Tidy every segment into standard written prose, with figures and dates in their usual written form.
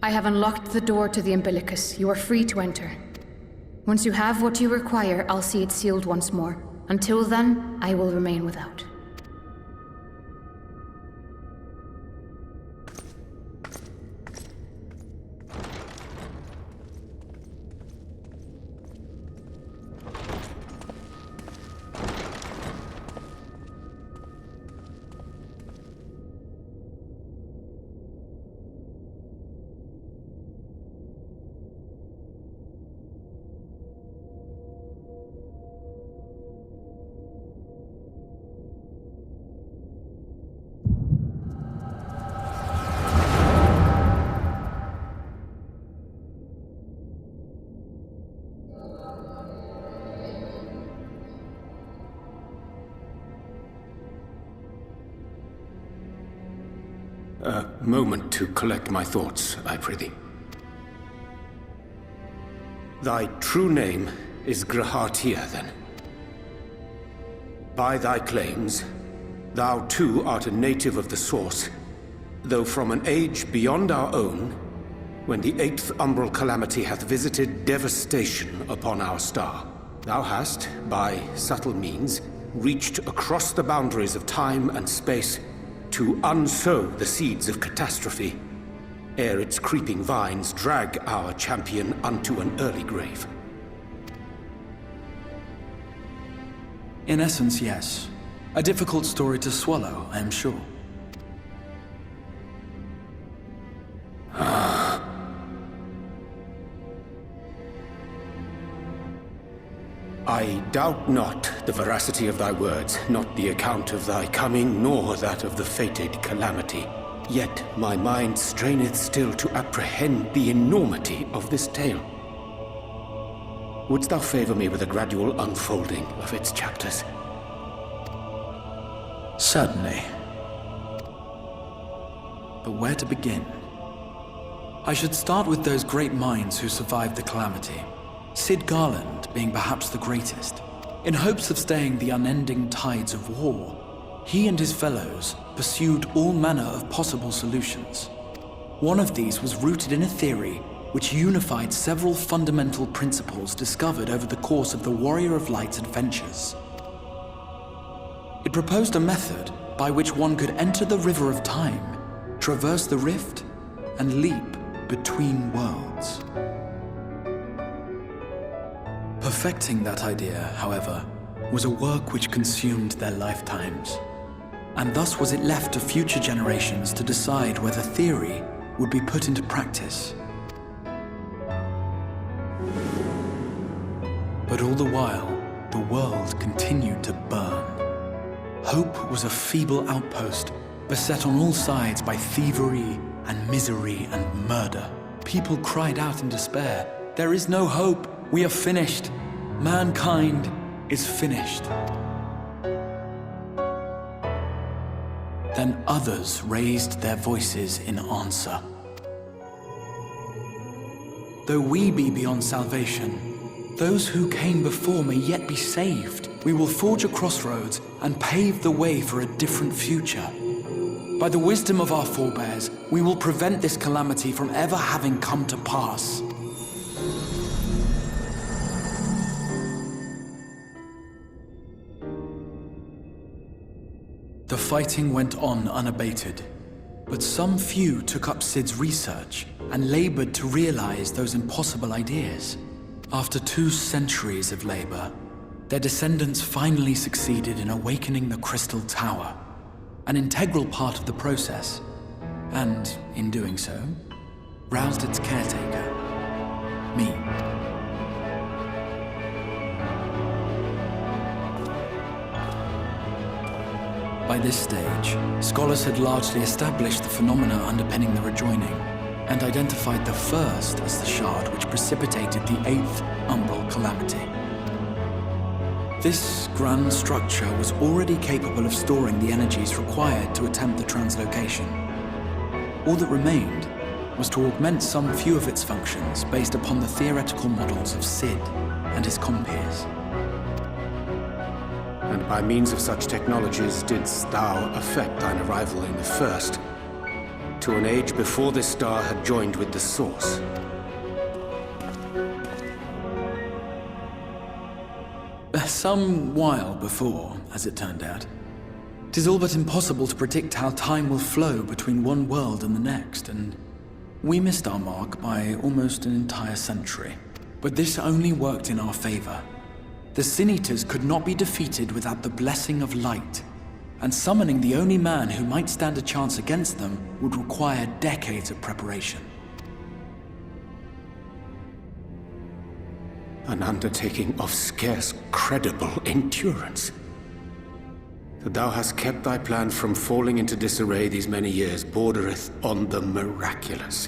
I have unlocked the door to the umbilicus. You are free to enter. Once you have what you require, I'll see it sealed once more. Until then, I will remain without. A moment to collect my thoughts, I prithee. Thy true name is Grahatia, then. By thy claims, thou too art a native of the Source, though from an age beyond our own, when the 8th umbral calamity hath visited devastation upon our star. Thou hast, by subtle means, reached across the boundaries of time and space to unsow the seeds of catastrophe, ere its creeping vines drag our champion unto an early grave. In essence, yes. A difficult story to swallow, I am sure. I doubt not the veracity of thy words, not the account of thy coming, nor that of the fated calamity. Yet my mind straineth still to apprehend the enormity of this tale. Wouldst thou favor me with a gradual unfolding of its chapters? Certainly. But where to begin? I should start with those great minds who survived the calamity. Sid Garland being perhaps the greatest. In hopes of staying the unending tides of war, he and his fellows pursued all manner of possible solutions. One of these was rooted in a theory which unified several fundamental principles discovered over the course of the Warrior of Light's adventures. It proposed a method by which one could enter the River of Time, traverse the rift, and leap between worlds. Perfecting that idea, however, was a work which consumed their lifetimes. And thus was it left to future generations to decide whether theory would be put into practice. But all the while, the world continued to burn. Hope was a feeble outpost, beset on all sides by thievery and misery and murder. People cried out in despair, "There is no hope! We are finished! Mankind is finished." Then others raised their voices in answer. Though we be beyond salvation, those who came before may yet be saved. We will forge a crossroads and pave the way for a different future. By the wisdom of our forebears, we will prevent this calamity from ever having come to pass. The fighting went on unabated, but some few took up Sid's research and labored to realize those impossible ideas. After 2 centuries of labor, their descendants finally succeeded in awakening the Crystal Tower, an integral part of the process, and, in doing so, roused its caretaker, me. By this stage, scholars had largely established the phenomena underpinning the rejoining, and identified the first as the shard which precipitated the 8th umbral calamity. This grand structure was already capable of storing the energies required to attempt the translocation. All that remained was to augment some few of its functions based upon the theoretical models of Sid and his compeers. And by means of such technologies didst thou effect thine arrival in the first, to an age before this star had joined with the Source. Some while before, as it turned out. 'Tis all but impossible to predict how time will flow between one world and the next, and we missed our mark by almost an entire century. But this only worked in our favor. The Sin Eaters could not be defeated without the blessing of light, and summoning the only man who might stand a chance against them would require decades of preparation. An undertaking of scarce credible endurance. That thou hast kept thy plan from falling into disarray these many years bordereth on the miraculous.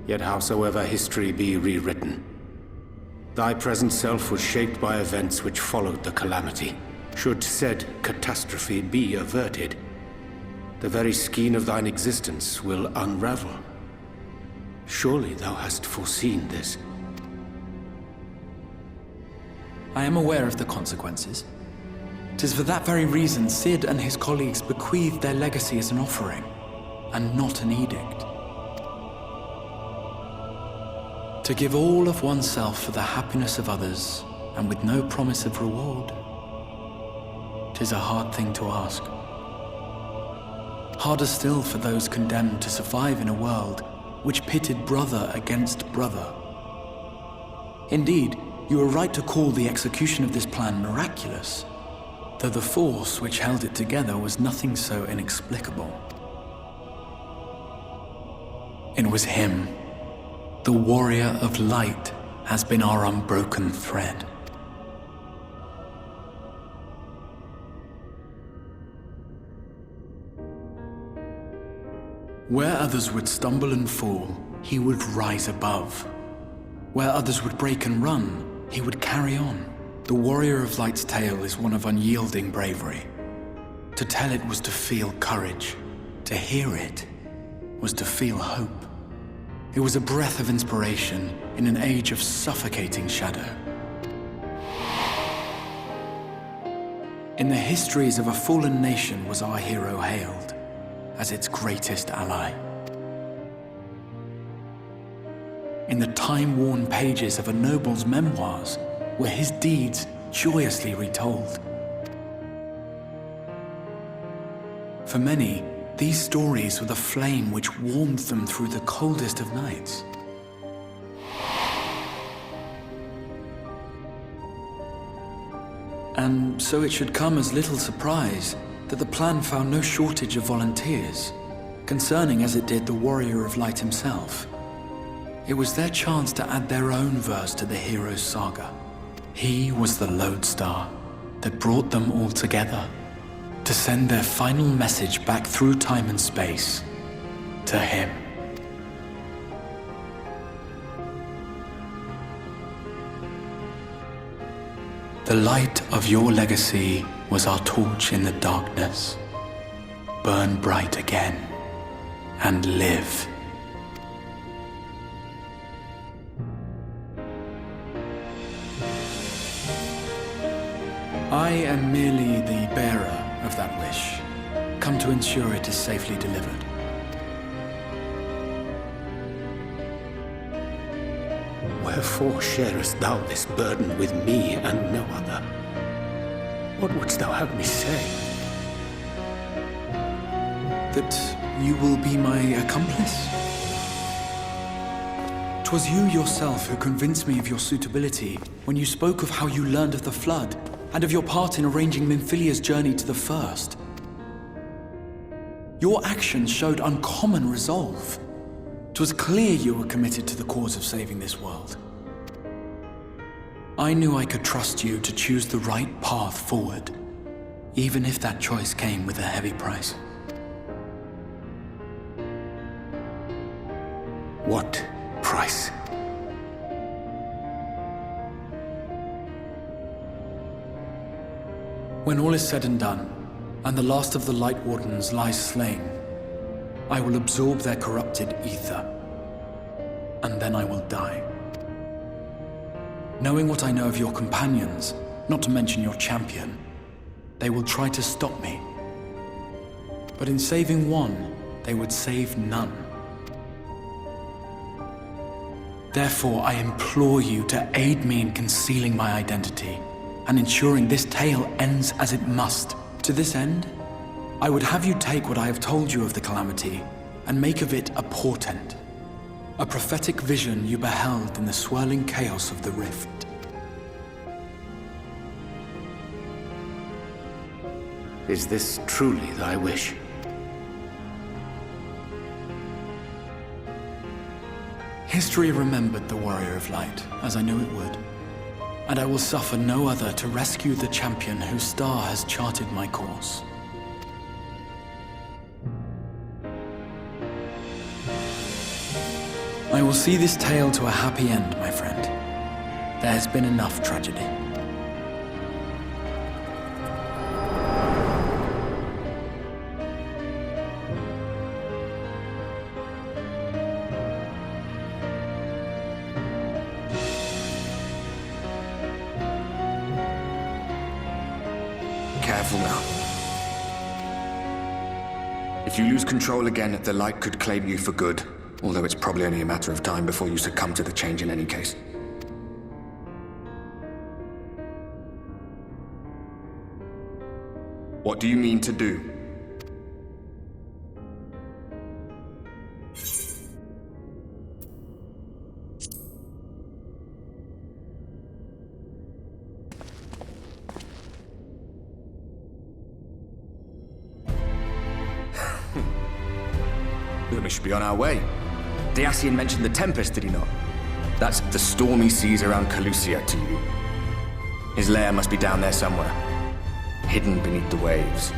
Yet howsoever history be rewritten, thy present self was shaped by events which followed the calamity. Should said catastrophe be averted, the very skein of thine existence will unravel. Surely thou hast foreseen this. I am aware of the consequences. 'Tis for that very reason Sid and his colleagues bequeathed their legacy as an offering, and not an edict. To give all of oneself for the happiness of others, and with no promise of reward, 'tis a hard thing to ask. Harder still for those condemned to survive in a world which pitted brother against brother. Indeed, you are right to call the execution of this plan miraculous, though the force which held it together was nothing so inexplicable. It was him. The warrior of light has been our unbroken thread. Where others would stumble and fall, he would rise above. Where others would break and run, he would carry on. The warrior of light's tale is one of unyielding bravery. To tell it was to feel courage. To hear it was to feel hope. It was a breath of inspiration in an age of suffocating shadow. In the histories of a fallen nation was our hero hailed as its greatest ally. In the time-worn pages of a noble's memoirs were his deeds joyously retold. For many, these stories were the flame which warmed them through the coldest of nights. And so it should come as little surprise that the plan found no shortage of volunteers, concerning as it did the warrior of light himself. It was their chance to add their own verse to the hero's saga. He was the lodestar that brought them all together, to send their final message back through time and space to him. The light of your legacy was our torch in the darkness. Burn bright again and live. I am merely the bearer of that wish, come to ensure it is safely delivered. Wherefore sharest thou this burden with me and no other? What wouldst thou have me say? That you will be my accomplice? 'Twas you yourself who convinced me of your suitability when you spoke of how you learned of the Flood and of your part in arranging Minfilia's journey to the First. Your actions showed uncommon resolve. 'Twas clear you were committed to the cause of saving this world. I knew I could trust you to choose the right path forward, even if that choice came with a heavy price. What price? When all is said and done, and the last of the Light Wardens lies slain, I will absorb their corrupted ether, and then I will die. Knowing what I know of your companions, not to mention your champion, they will try to stop me. but in saving one, they would save none. Therefore, I implore you to aid me in concealing my identity and ensuring this tale ends as it must. To this end, I would have you take what I have told you of the Calamity and make of it a portent, a prophetic vision you beheld in the swirling chaos of the Rift. Is this truly thy wish? History remembered the Warrior of Light, as I knew it would. And I will suffer no other to rescue the champion whose star has charted my course. I will see this tale to a happy end, my friend. There has been enough tragedy. Careful now. If you lose control again, the Light could claim you for good, although it's probably only a matter of time before you succumb to the change in any case. What do you mean to do? We should be on our way. Dacian mentioned the Tempest, did he not? That's the stormy seas around Calusia to you. His lair must be down there somewhere, hidden beneath the waves.